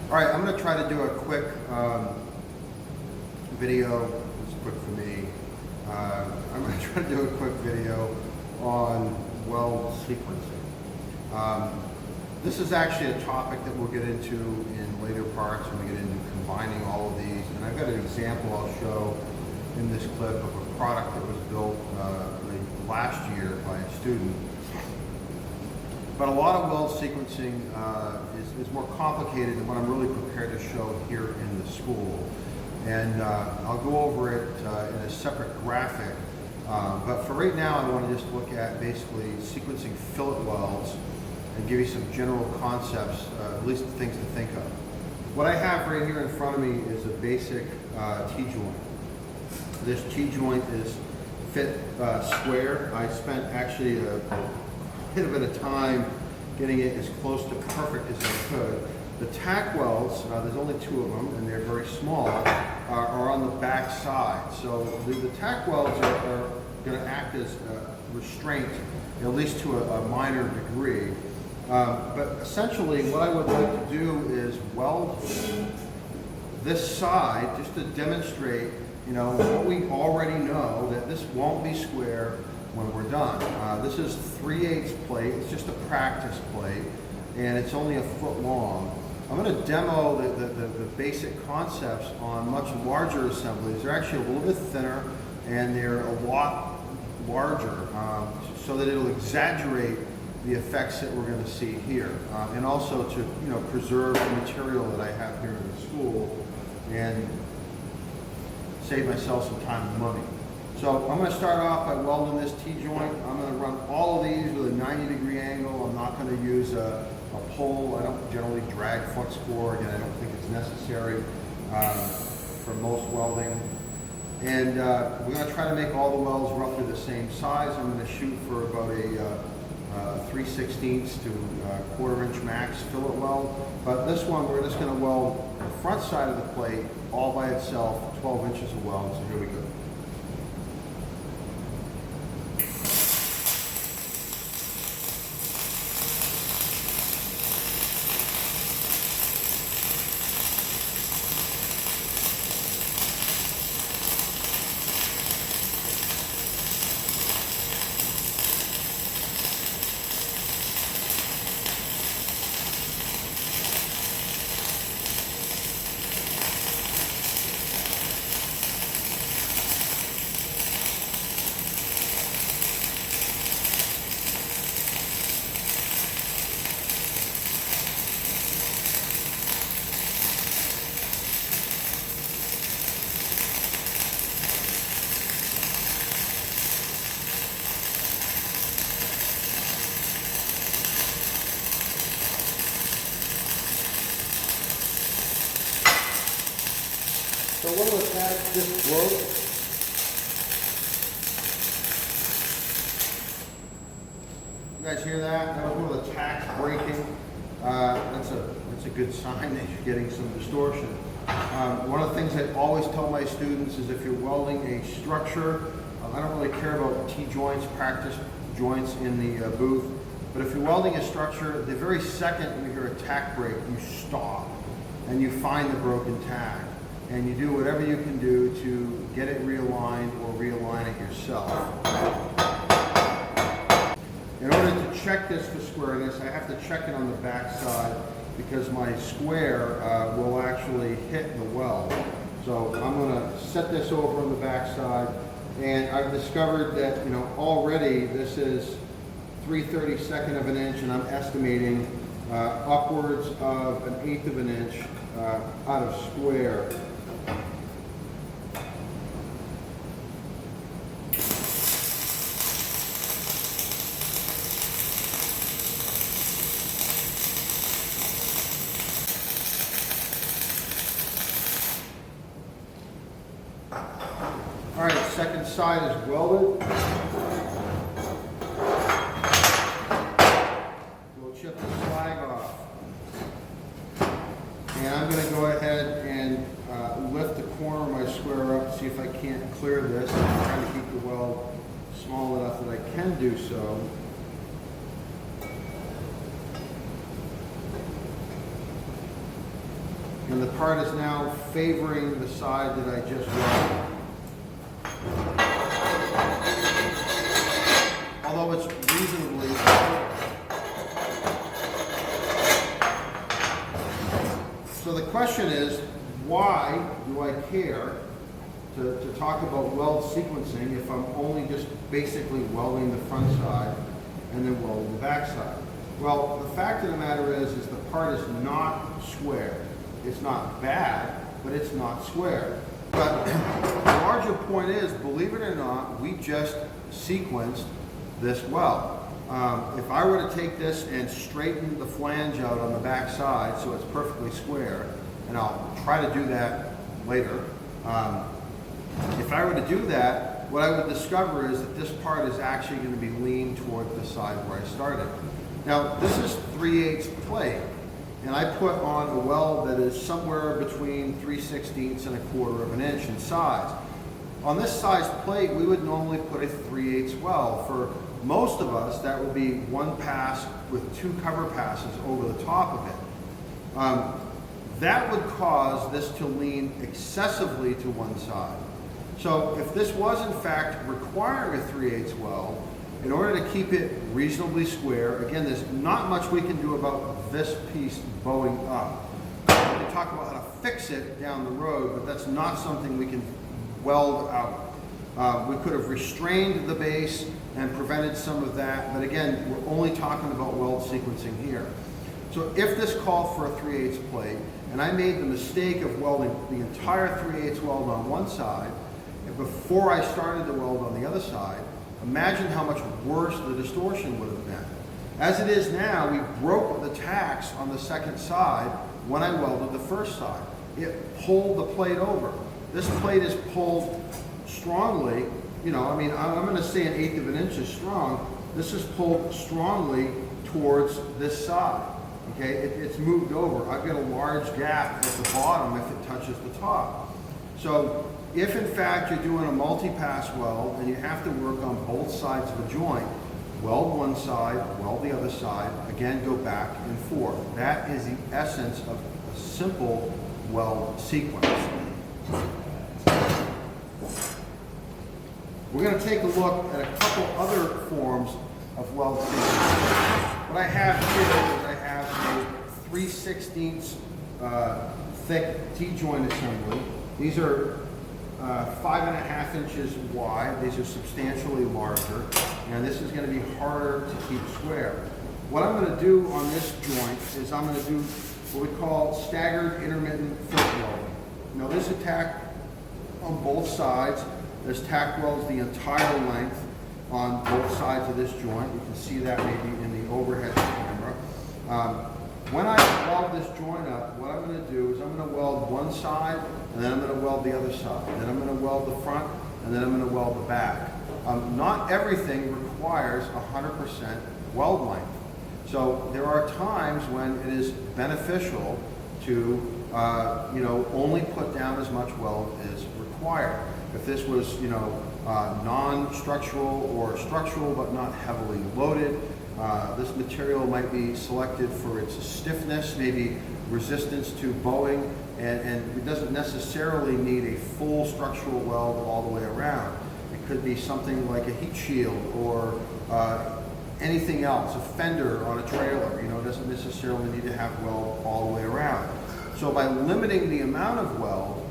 All right, I'm going to try to do a quick video. It's quick for me. I'm going to try to do a quick video on weld sequencing. This is actually a topic that we'll get into in later parts when we get into combining all of these. And I've got an example I'll show in this clip of a product that was built last year by a student. But a lot of weld sequencing is more complicated than what I'm really prepared to show here in the school. And I'll go over it in a separate graphic. But for right now, I want to just look at basically sequencing fillet welds and give you some general concepts, at least things to think of. What I have right here in front of me is a basic T-joint. This T-joint is fit square. I spent actually a bit of a time getting it as close to perfect as I could. The tack welds, there's only two of them and they're very small, are on the back side. So the tack welds are going to act as a restraint, at least to a minor degree. But essentially what I would like to do is weld this side just to demonstrate, what we already know, that this won't be square when we're done. This is 3/8 plate. It's just a practice plate, and it's only a foot long. I'm going to demo the basic concepts on much larger assemblies. They're actually a little bit thinner, and they're a lot larger, so that it'll exaggerate the effects that we're going to see here, and also to preserve the material that I have here in the school and save myself some time and money. So I'm going to start off by welding this T-joint. I'm going to run all of these with a 90-degree angle. I'm not going to use a pole. I don't generally drag flux core, and I don't think it's necessary for most welding. And we're going to try to make all the welds roughly the same size. I'm going to shoot for about a 3/16 to 1/4 inch max fillet weld. But this one, we're just going to weld the front side of the plate all by itself, 12 inches of weld. So here we go. So what will attach this float? You guys hear that? That was one of the tacks breaking. That's a good sign that you're getting some distortion. One of the things I always tell my students is if you're welding a structure, I don't really care about T-joints, practice joints in the booth, but if you're welding a structure, the very second you hear a tack break, you stop and you find the broken tack. And you do whatever you can do to get it realigned or realign it yourself. In order to check this for squareness, I have to check it on the back side because my square will actually hit the weld. So I'm going to set this over on the back side, and I've discovered that already this is 3/32 of an inch, and I'm estimating upwards of 1/8 of an inch out of square. All right, second side is welded. We'll chip the slag off. And I'm going to go ahead and lift the corner of my square up, see if I can't clear this. I'm trying to keep the weld small enough that I can do so. and the part is now favoring the side that I just welded. Although it's reasonably. So the question is, why do I care to talk about weld sequencing if I'm only just basically welding the front side and then welding the back side? Well, the fact of the matter is the part is not square. It's not bad, but it's not square. But the larger point is, believe it or not, we just sequenced this weld. If I were to take this and straighten the flange out on the back side so it's perfectly square, and I'll try to do that later, if I were to do that, what I would discover is that this part is actually going to be leaned toward the side where I started. Now, this is 3/8 plate, and I put on a weld that is somewhere between 3/16 and 1/4 of an inch in size. On this size plate, we would normally put a 3/8 weld. For most of us, that would be one pass with 2 cover passes over the top of it. That would cause this to lean excessively to one side. So if this was in fact requiring a 3/8 weld, in order to keep it reasonably square, again, there's not much we can do about this piece bowing up. We can talk about how to fix it down the road, but that's not something we can weld out. We could have restrained the base and prevented some of that, but again, we're only talking about weld sequencing here. So if this called for a 3/8 plate, and I made the mistake of welding the entire 3/8 weld on one side, and before I started the weld on the other side, imagine how much worse the distortion would have been. As it is now, we broke the tacks on the second side when I welded the first side. It pulled the plate over. This plate is pulled strongly, you know, I mean, I'm going to say 1/8 of an inch is strong. This is pulled strongly towards this side. Okay, it's moved over. I've got a large gap at the bottom if it touches the top. So if in fact you're doing a multi-pass weld and you have to work on both sides of a joint, weld one side, weld the other side, again go back and forth. That is the essence of a simple weld sequence. We're going to take a look at a couple other forms of weld sequence. What I have here is I have a 3/16 thick T-joint assembly. These are 5.5 inches wide. These are substantially larger, and this is going to be harder to keep square. What I'm going to do on this joint is I'm going to do what we call staggered intermittent foot welding. Now this is tacked on both sides. There's tack welds the entire length on both sides of this joint. You can see that maybe in the overhead camera. When I weld this joint up, what I'm going to do is I'm going to weld one side, and then I'm going to weld the other side. Then I'm going to weld the front, and then I'm going to weld the back. Not everything requires 100% weld length. So there are times when it is beneficial to only put down as much weld as required. If this was, non-structural or structural but not heavily loaded, this material might be selected for its stiffness, maybe resistance to bowing, and it doesn't necessarily need a full structural weld all the way around. It could be something like a heat shield or anything else, a fender on a trailer, it doesn't necessarily need to have weld all the way around. So by limiting the amount of weld,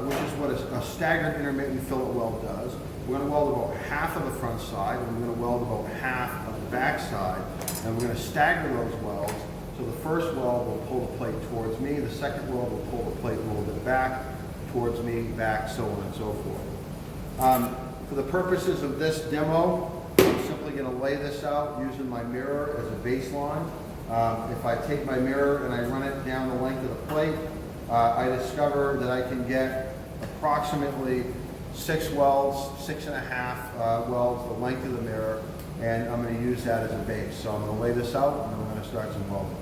which is what a staggered intermittent fillet weld does, we're going to weld about half of the front side, and we're going to weld about half of the back side, and we're going to stagger those welds. So the first weld will pull the plate towards me, the second weld will pull the plate a little bit back towards me, back, so on and so forth. For the purposes of this demo, I'm simply going to lay this out using my mirror as a baseline. If I take my mirror and I run it down the length of the plate, I discover that I can get approximately 6 welds, 6.5 welds, the length of the mirror, and I'm going to use that as a base. So I'm going to lay this out, and I'm going to start some welding.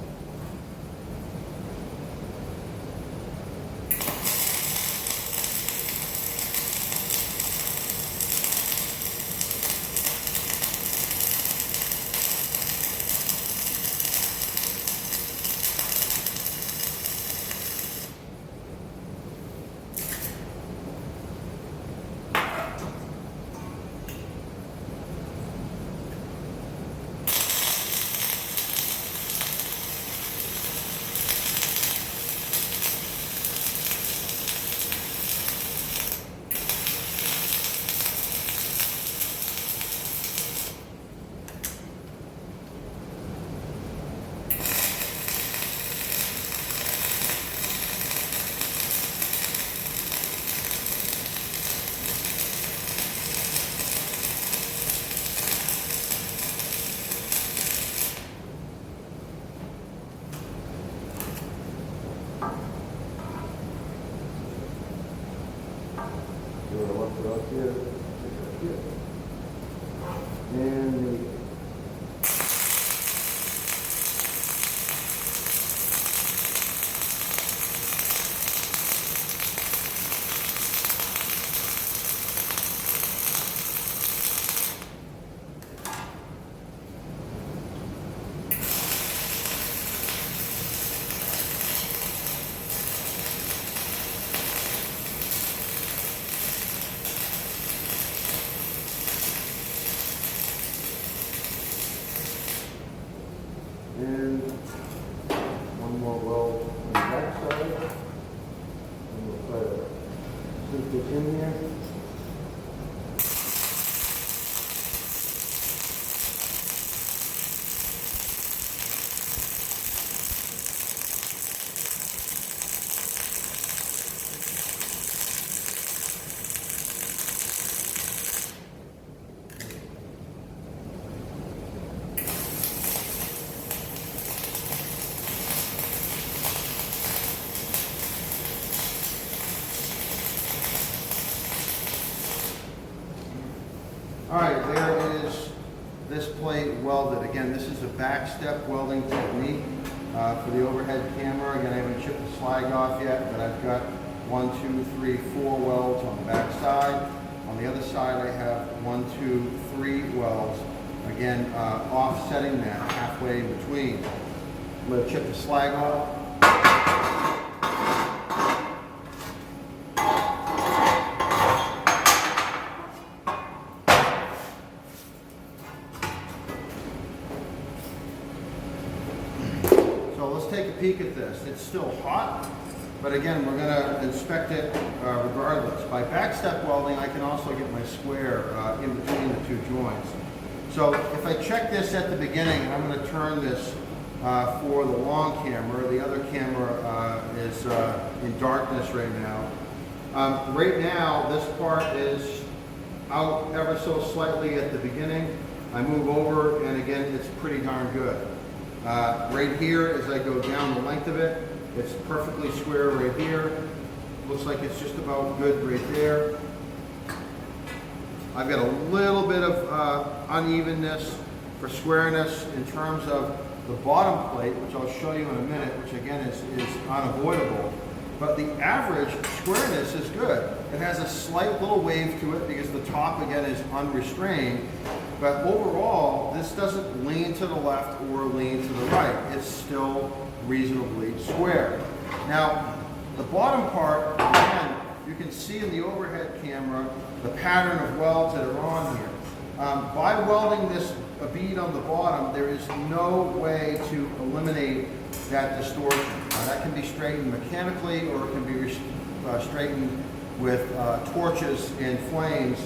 get this in here. All right, there is this plate welded. Again, this is a backstep welding technique for the overhead camera. Again, I haven't chipped the slag off yet, but I've got 1, 2, 3, 4 welds on the back side. On the other side, I have 1, 2, 3 welds. Again, offsetting that halfway in between. I'm going to chip the slag off. So let's take a peek at this. It's still hot, but again, we're going to inspect it regardless. By backstep welding, I can also get my square in between the two joints. So if I check this at the beginning, and I'm going to turn this for the long camera. The other camera is in darkness right now. Right now, this part is out ever so slightly at the beginning. I move over, and again, it's pretty darn good. Right here, as I go down the length of it, it's perfectly square right here. Looks like it's just about good right there. I've got a little bit of unevenness for squareness in terms of the bottom plate, which I'll show you in a minute, which again is unavoidable. But the average squareness is good. It has a slight little wave to it because the top again is unrestrained. But overall, this doesn't lean to the left or lean to the right. It's still reasonably square. Now, the bottom part, again, you can see in the overhead camera the pattern of welds that are on here. By welding this a bead on the bottom, there is no way to eliminate that distortion. That can be straightened mechanically, or it can be straightened with torches and flames,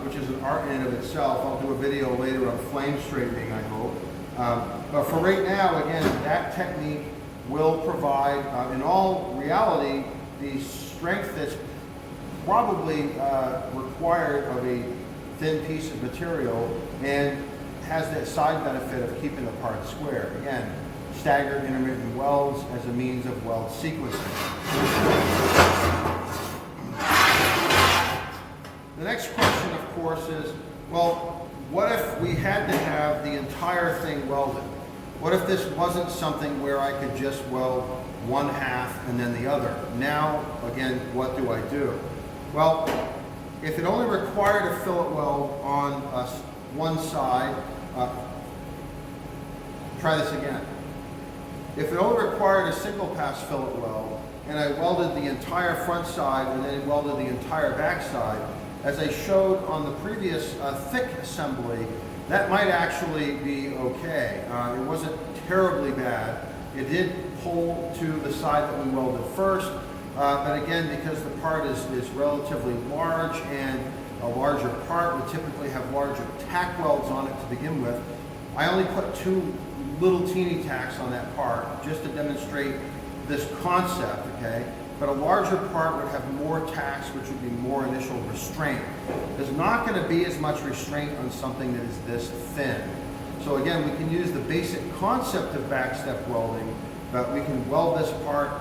which is an art in and of itself. I'll do a video later on flame straightening, I hope. But for right now, again, that technique will provide, in all reality, the strength that's probably required of a thin piece of material, and has that side benefit of keeping the part square. Again, staggered intermittent welds as a means of weld sequencing. The next question, of course, is, well, what if we had to have the entire thing welded? What if this wasn't something where I could just weld one half and then the other? Now, again, what do I do? Well, if it only required a fillet weld on one side, try this again. If it only required a single pass fillet weld, and I welded the entire front side and then welded the entire back side, as I showed on the previous thick assembly, that might actually be okay. It wasn't terribly bad. It did pull to the side that we welded first, but again, because the part is relatively large, and a larger part would typically have larger tack welds on it to begin with, I only put 2 little teeny tacks on that part just to demonstrate this concept, okay? But a larger part would have more tacks, which would be more initial restraint. There's not going to be as much restraint on something that is this thin. So again, we can use the basic concept of backstep welding, but we can weld this part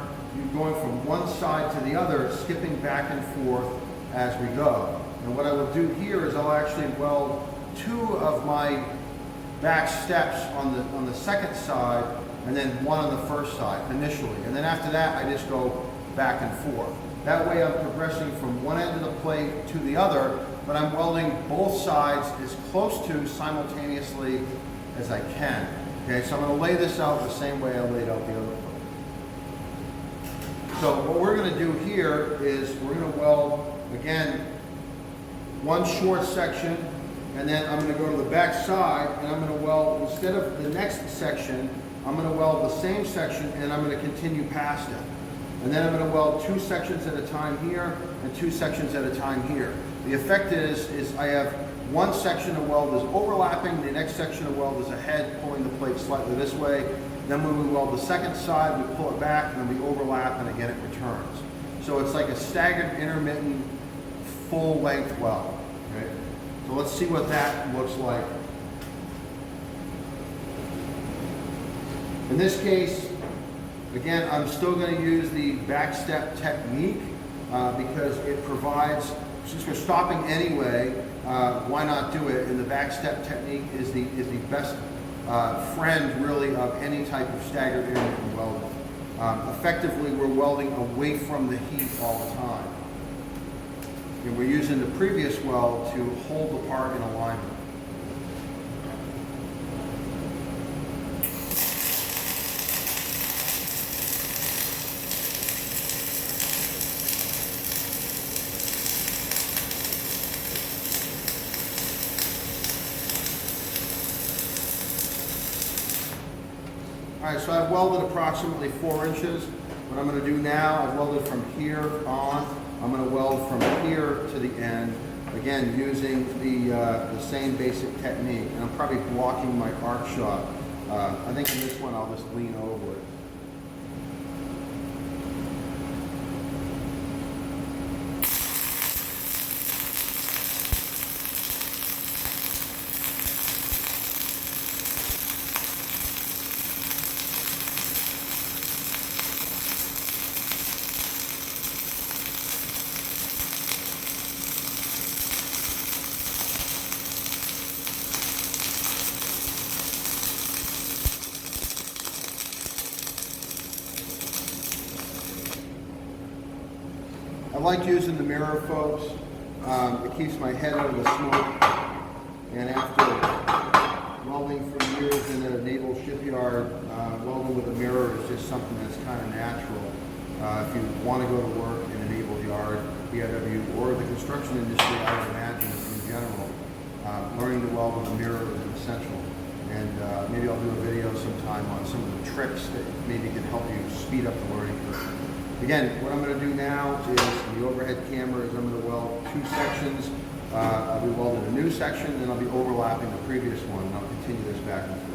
going from one side to the other, skipping back and forth as we go. And what I will do here is I'll actually weld 2 of my back steps on the second side, and then 1 on the first side initially. And then after that, I just go back and forth. That way I'm progressing from one end of the plate to the other, but I'm welding both sides as close to simultaneously as I can. Okay, so I'm going to lay this out the same way I laid out the other plate. So what we're going to do here is we're going to weld, again, one short section, and then I'm going to go to the back side, and I'm going to weld, instead of the next section, I'm going to weld the same section, and I'm going to continue past it. And then I'm going to weld 2 sections at a time here and 2 sections at a time here. The effect is I have one section of weld is overlapping, the next section of weld is ahead, pulling the plate slightly this way. Then when we weld the second side, we pull it back, and then we overlap, and again it returns. So it's like a staggered, intermittent, full-length weld. Right? So let's see what that looks like. In this case, again, I'm still going to use the backstep technique because it provides, since we're stopping anyway, why not do it? And the backstep technique is the best friend, really, of any type of staggered intermittent welding. Effectively, we're welding away from the heat all the time. And we're using the previous weld to hold the part in alignment. All right, so I've welded approximately 4 inches. What I'm going to do now, I've welded from here on. I'm going to weld from here to the end, again, using the same basic technique. And I'm probably blocking my arc shot. I think in this one, I'll just lean over it. I like using the mirror, folks. It keeps my head out of the smoke. And after welding for years in a naval shipyard, welding with a mirror is just something that's kind of natural. If you want to go to work in a naval yard, BIW, or the construction industry, I would imagine in general, learning to weld with a mirror is essential. And maybe I'll do a video sometime on some of the tricks that maybe can help you speed up the learning curve. Again, what I'm going to do now is, the overhead camera, is I'm going to weld 2 sections. I'll be welding a new section, and I'll be overlapping the previous one, and I'll continue this back and forth.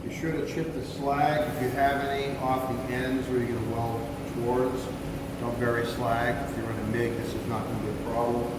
Be sure to chip the slag if you have any off the ends where you're going to weld towards. Don't bury slag. If you're in a MIG, this is not going to be a problem.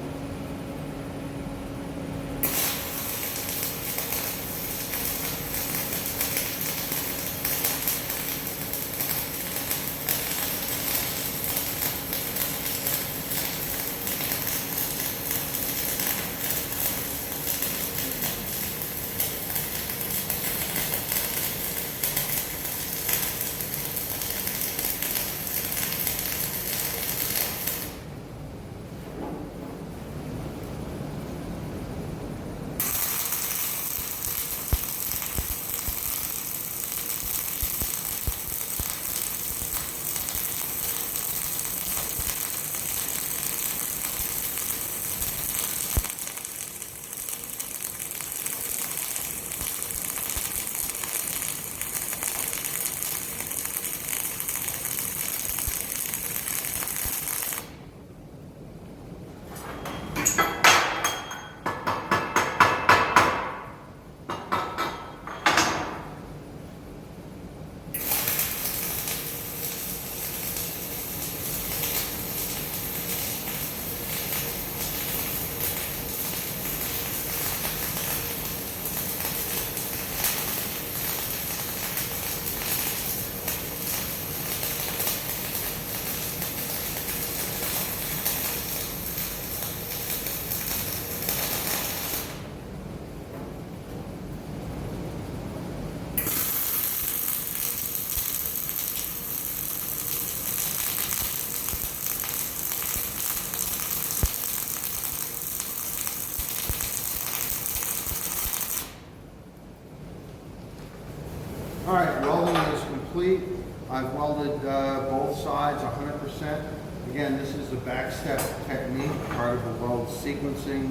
I've welded both sides 100%. Again, this is the backstep technique, part of the weld sequencing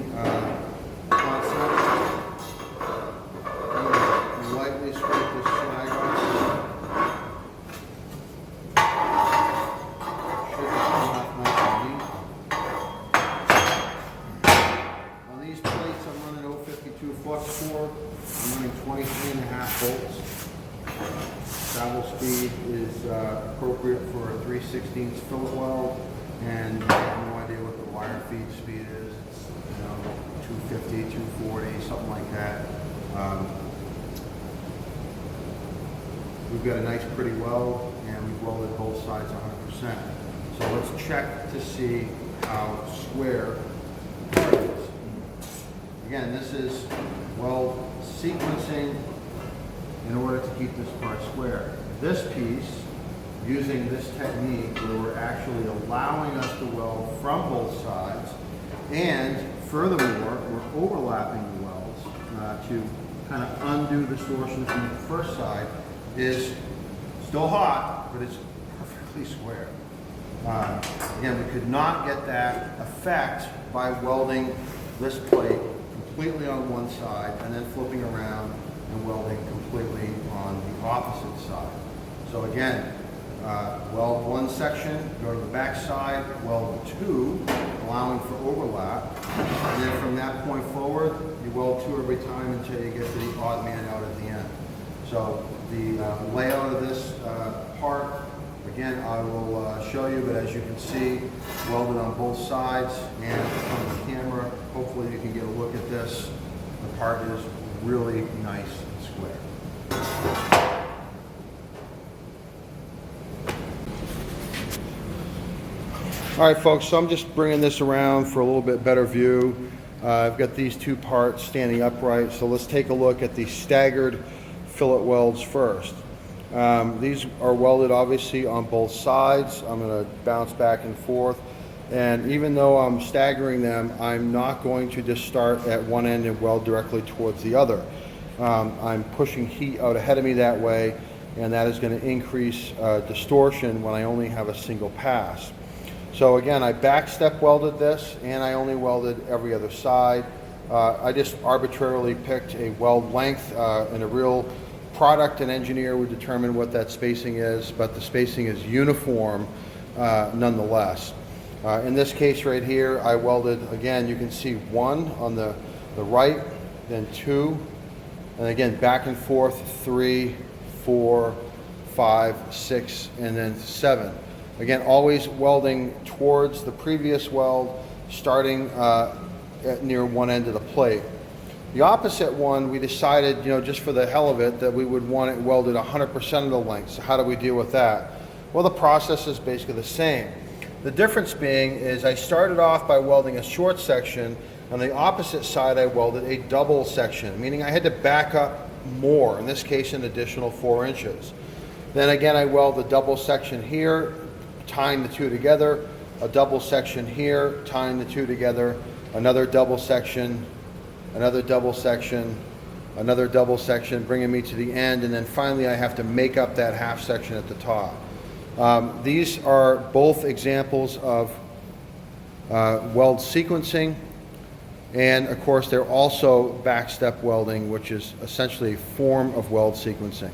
concept. Lightly scrape this slag off. Should come off nice and neat. On these plates, I'm running 052 flux core. I'm running 23.5 volts. Travel speed is appropriate for a 3/16 fillet weld, and I have no idea what the wire feed speed is. It's 250, 240, something like that. We've got a nice pretty weld, and we've welded both sides 100%. So let's check to see how square the part is. Again, this is weld sequencing in order to keep this part square. This piece, using this technique where we're actually allowing us to weld from both sides, and furthermore, we're overlapping the welds to kind of undo the distortion from the first side, is still hot, but it's perfectly square. Again, we could not get that effect by welding this plate completely on one side and then flipping around and welding completely on the opposite side. So again, weld one section, go to the back side, weld two, allowing for overlap, and then from that point forward, you weld two every time until you get to the odd man out at the end. So the layout of this part, again, I will show you, but as you can see, welded on both sides, and on the camera, hopefully you can get a look at this. The part is really nice and square. All right, folks, so I'm just bringing this around for a little bit better view. I've got these two parts standing upright, so let's take a look at the staggered fillet welds first. These are welded obviously on both sides. I'm going to bounce back and forth, and even though I'm staggering them, I'm not going to just start at one end and weld directly towards the other. I'm pushing heat out ahead of me that way, and that is going to increase distortion when I only have a single pass. So again, I backstep welded this, and I only welded every other side. I just arbitrarily picked a weld length, and a real product and engineer would determine what that spacing is, but the spacing is uniform nonetheless. In this case right here, I welded, again, you can see one on the right, then two, and again back and forth, 3, 4, 5, 6, and then 7. Again, always welding towards the previous weld, starting at near one end of the plate. The opposite one, we decided, just for the hell of it, that we would want it welded 100% of the length. So how do we deal with that? Well, the process is basically the same. The difference being is I started off by welding a short section. On the opposite side, I welded a double section, meaning I had to back up more, in this case an additional 4 inches. Then again, I weld a double section here, tying the two together, a double section here, tying the two together, another double section, another double section, another double section, bringing me to the end, and then finally I have to make up that half section at the top. These are both examples of weld sequencing, and of course they're also backstep welding, which is essentially a form of weld sequencing.